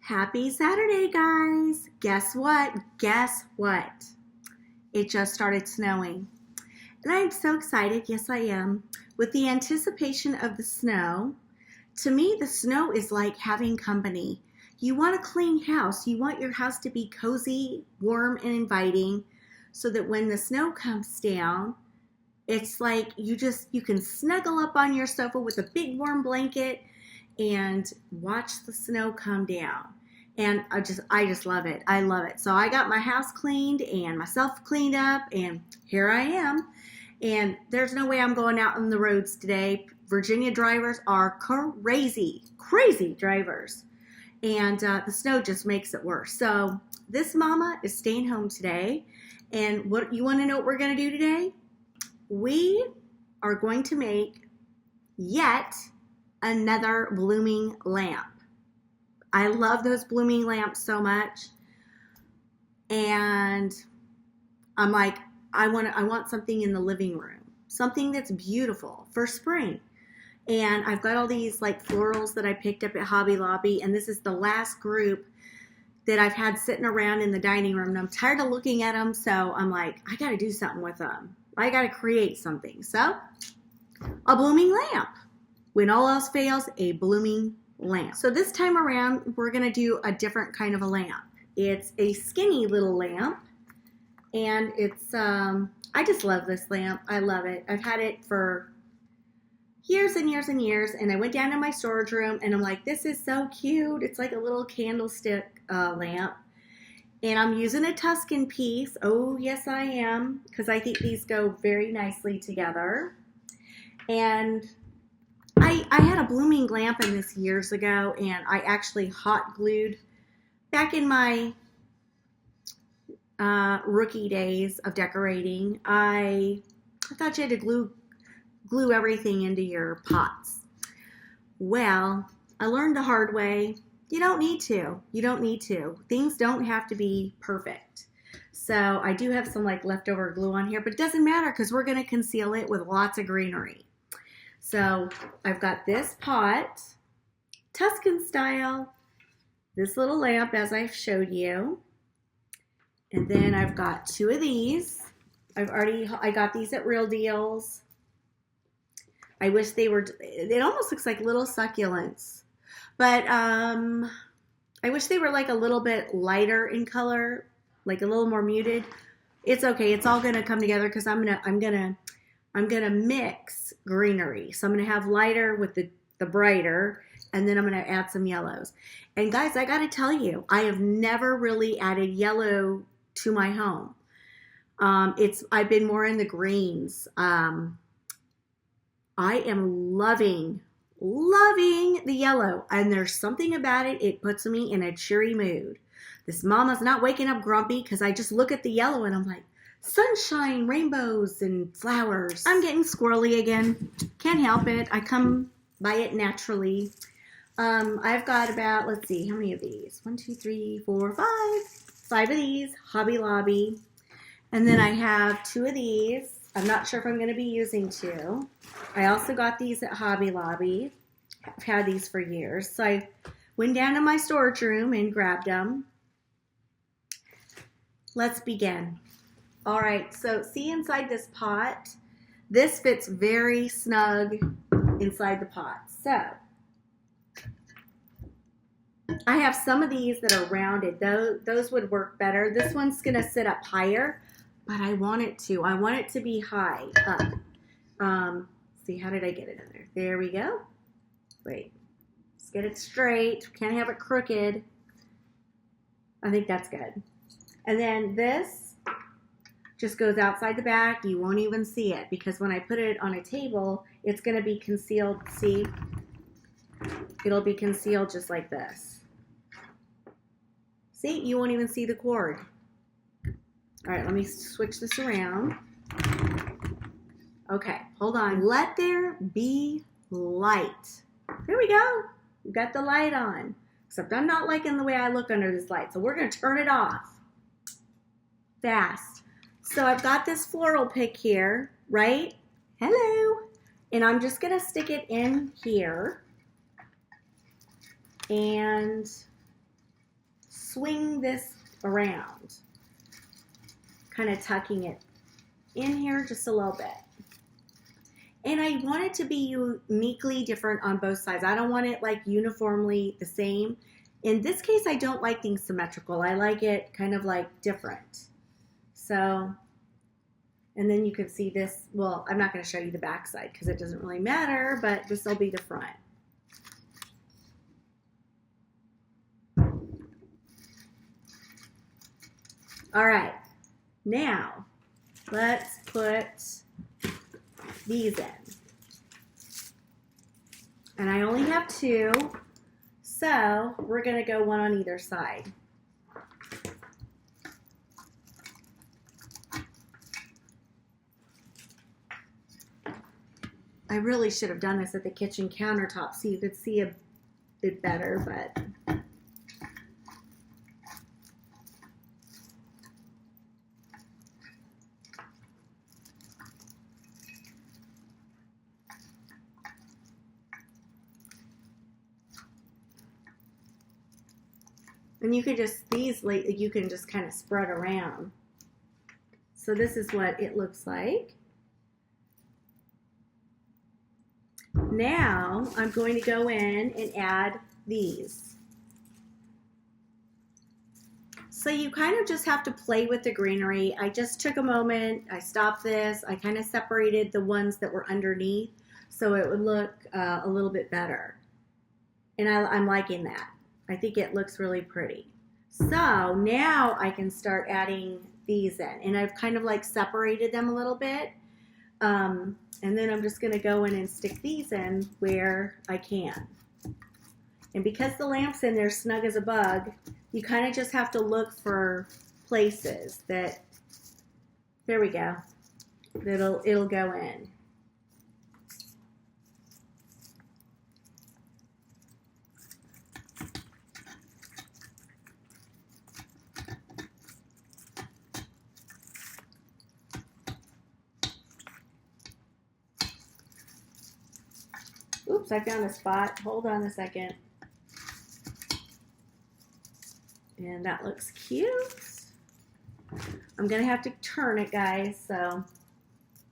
Happy Saturday, guys! Guess what? Guess what? It just started snowing. And I'm so excited, yes I am, with the anticipation of the snow. To me, the snow is like having company. You want a clean house. You want your house to be cozy, warm, and inviting so that when the snow comes down, it's like you can snuggle up on your sofa with a big warm blanket and watch the snow come down. And I just love it. I love it. So I got my house cleaned and myself cleaned up, and here I am. And there's no way I'm going out on the roads today. Virginia drivers are crazy drivers. And the snow just makes it worse. So this mama is staying home today. And what you want to know what we're going to do today? We are going to make yet another blooming lamp. I love those blooming lamps so much. And I'm like, I want something in the living room. Something that's beautiful for spring. And I've got all these like florals that I picked up at Hobby Lobby. And this is the last group that I've had sitting around in the dining room. And I'm tired of looking at them. So I'm like, I got to do something with them. I got to create something. So a blooming lamp. When all else fails, a blooming lamp. So this time around, we're going to do a different kind of a lamp. It's a skinny little lamp. And it's, I just love this lamp. I love it. I've had it for years and years and years. And I went down to my storage room and I'm like, this is so cute. It's like a little candlestick lamp. And I'm using a Tuscan piece. Oh, yes, I am. Because I think these go very nicely together. And I had a blooming lamp in this years ago, and I actually hot glued back in my rookie days of decorating. I thought you had to glue everything into your pots. Well, I learned the hard way. You don't need to. You don't need to. Things don't have to be perfect. So I do have some like leftover glue on here, but it doesn't matter because we're going to conceal it with lots of greenery. So I've got this pot, Tuscan style, this little lamp as I've showed you. And then I've got two of these. I got these at Real Deals. I wish they were, it almost looks like little succulents. But I wish they were like a little bit lighter in color, like a little more muted. It's okay. It's all going to come together because I'm gonna mix greenery. So I'm gonna have lighter with the brighter, and then I'm gonna add some yellows. And guys, I gotta tell you, I have never really added yellow to my home. I've been more in the greens. I am loving the yellow, and there's something about it. It puts me in a cheery mood. This mama's not waking up grumpy because I just look at the yellow and I'm like, sunshine, rainbows, and flowers. I'm getting squirrely again. Can't help it. I come by it naturally. I've got about, let's see, how many of these? 1, 2, 3, 4, 5. 5 of these, Hobby Lobby. And then I have 2 of these. I'm not sure if I'm going to be using 2. I also got these at Hobby Lobby. I've had these for years. So I went down to my storage room and grabbed them. Let's begin. All right, so see inside this pot, this fits very snug inside the pot. So I have some of these that are rounded. Those would work better. This one's going to sit up higher, but I want it to be high up. See, how did I get it in there? There we go. Wait, let's get it straight. Can't have it crooked. I think that's good. And then this just goes outside the back. You won't even see it because when I put it on a table, it's going to be concealed. See, it'll be concealed just like this. See, you won't even see the cord. All right, let me switch this around. Okay, hold on. Let there be light. Here we go. We got the light on. Except I'm not liking the way I look under this light, so we're going to turn it off fast. So I've got this floral pick here, right? Hello. And I'm just going to stick it in here. And swing this around, kind of tucking it in here just a little bit. And I want it to be uniquely different on both sides. I don't want it like uniformly the same. In this case, I don't like things symmetrical. I like it kind of like different. So, and then you can see this. Well, I'm not going to show you the back side because it doesn't really matter, but this will be the front. All right, now let's put these in. And I only have 2, so we're going to go one on either side. I really should have done this at the kitchen countertop so you could see a bit better, but and you could just, you can just kind of spread around. So this is what it looks like. Now I'm going to go in and add these. So you kind of just have to play with the greenery. I just took a moment, I stopped this, I kind of separated the ones that were underneath so it would look a little bit better. And I'm liking that. I think it looks really pretty. So now I can start adding these in. And I've kind of like separated them a little bit. And then I'm just going to go in and stick these in where I can. And because the lamp's in there snug as a bug, you kind of just have to look for places that, there we go, it'll go in. Oops, I found a spot. Hold on a second. And that looks cute. I'm going to have to turn it, guys, so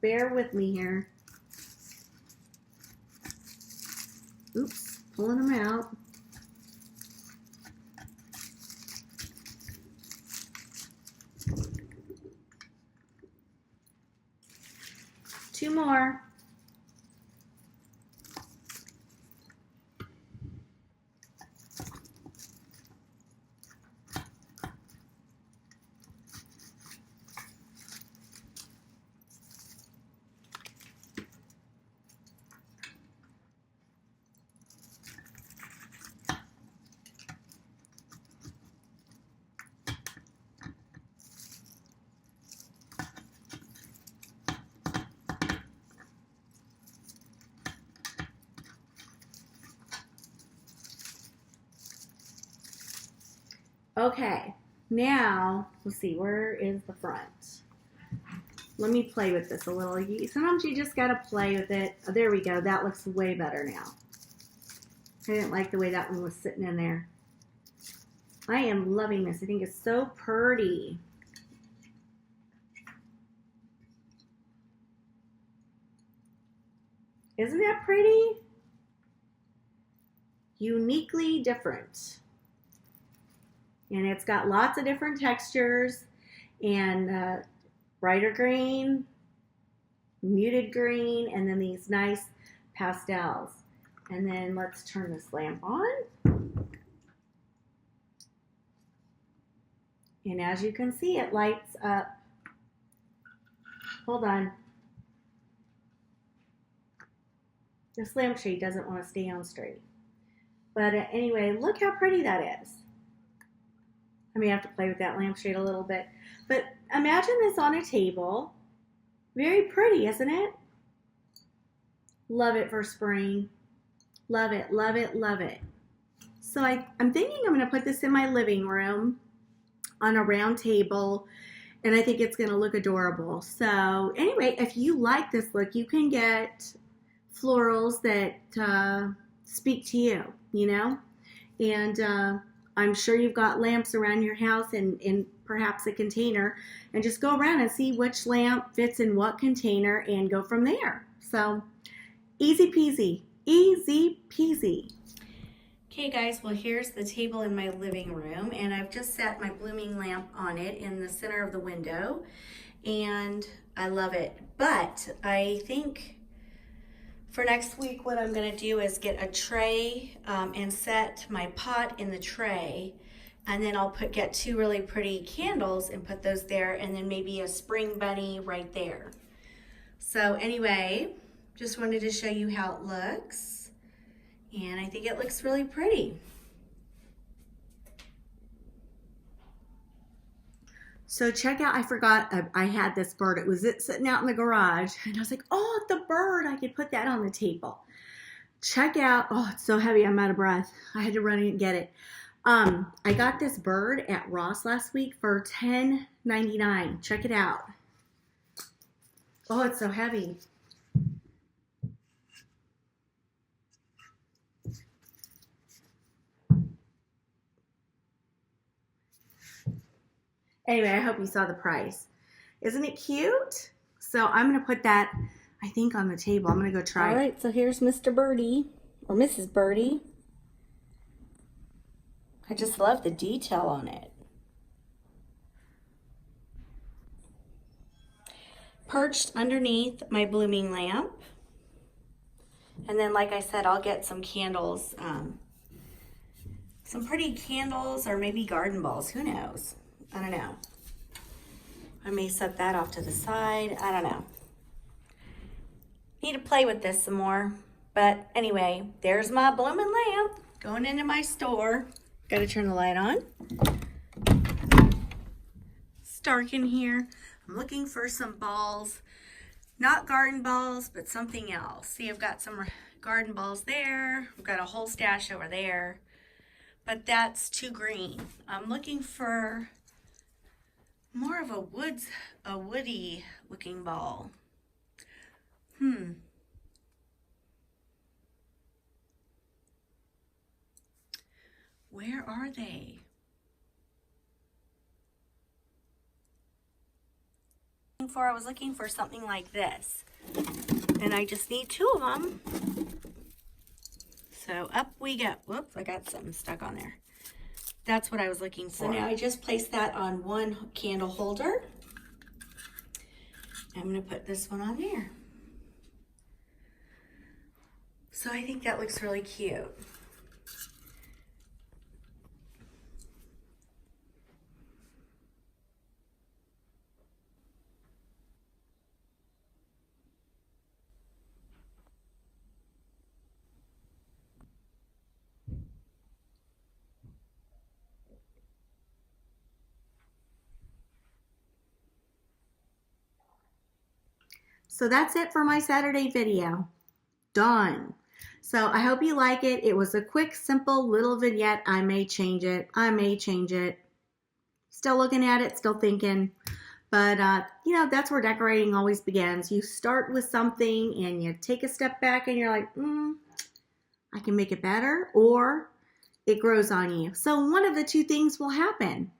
bear with me here. Oops, pulling them out. Two more. Okay, now, let's see, where is the front? Let me play with this a little. Sometimes you just got to play with it. Oh, there we go. That looks way better now. I didn't like the way that one was sitting in there. I am loving this. I think it's so pretty. Isn't that pretty? Uniquely different. And it's got lots of different textures and brighter green, muted green, and then these nice pastels. And then let's turn this lamp on. And as you can see, it lights up. Hold on. This lampshade doesn't want to stay on straight. But anyway, look how pretty that is. I may have to play with that lampshade a little bit. But imagine this on a table. Very pretty, isn't it? Love it for spring. Love it, love it, love it. So I'm thinking I'm going to put this in my living room on a round table. And I think it's going to look adorable. So anyway, if you like this look, you can get florals that speak to you, you know. And I'm sure you've got lamps around your house in perhaps a container, and just go around and see which lamp fits in what container and go from there. So easy peasy, easy peasy. Okay guys, well here's the table in my living room, and I've just set my blooming lamp on it in the center of the window, and I love it. But I think for next week what I'm gonna do is get a tray and set my pot in the tray, and then I'll get 2 really pretty candles and put those there, and then maybe a spring bunny right there. So anyway, just wanted to show you how it looks. And I think it looks really pretty. So check out, I forgot I had this bird. It was sitting out in the garage, and I was like, oh, the bird, I could put that on the table. Check out, oh, it's so heavy, I'm out of breath. I had to run and get it. I got this bird at Ross last week for $10.99. Check it out. Oh, it's so heavy. Anyway, I hope you saw the price. Isn't it cute? So I'm going to put that, I think, on the table. I'm going to go try it. All right, so here's Mr. Birdie, or Mrs. Birdie. I just love the detail on it. Perched underneath my blooming lamp. And then, like I said, I'll get some candles. Some pretty candles, or maybe garden balls. Who knows? I don't know. I may set that off to the side. I don't know. Need to play with this some more. But anyway, there's my blooming lamp going into my store. Got to turn the light on. It's dark in here. I'm looking for some balls. Not garden balls, but something else. See, I've got some garden balls there. I've got a whole stash over there. But that's too green. I'm looking for more of a woody looking ball. Where are they? I was looking for something like this, and I just need 2 of them. So up we go. Whoops, I got something stuck on there. That's what I was looking for. So now I just placed that on one candle holder. I'm going to put this one on there. So I think that looks really cute. So that's it for my Saturday video. Done. So I hope you like it. It was a quick, simple little vignette. I may change it. I may change it. Still looking at it, still thinking. But, you know, that's where decorating always begins. You start with something and you take a step back and you're like, I can make it better. Or it grows on you. So one of the 2 things will happen.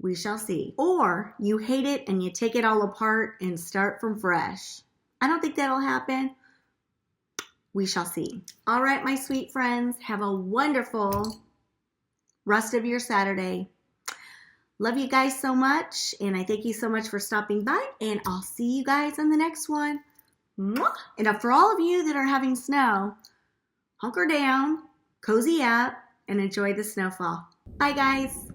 We shall see. Or you hate it and you take it all apart and start from fresh. I don't think that'll happen. We shall see. All right, my sweet friends, have a wonderful rest of your Saturday. Love you guys so much, and I thank you so much for stopping by, and I'll see you guys on the next one. Mwah! And for all of you that are having snow, hunker down, cozy up, and enjoy the snowfall. Bye, guys.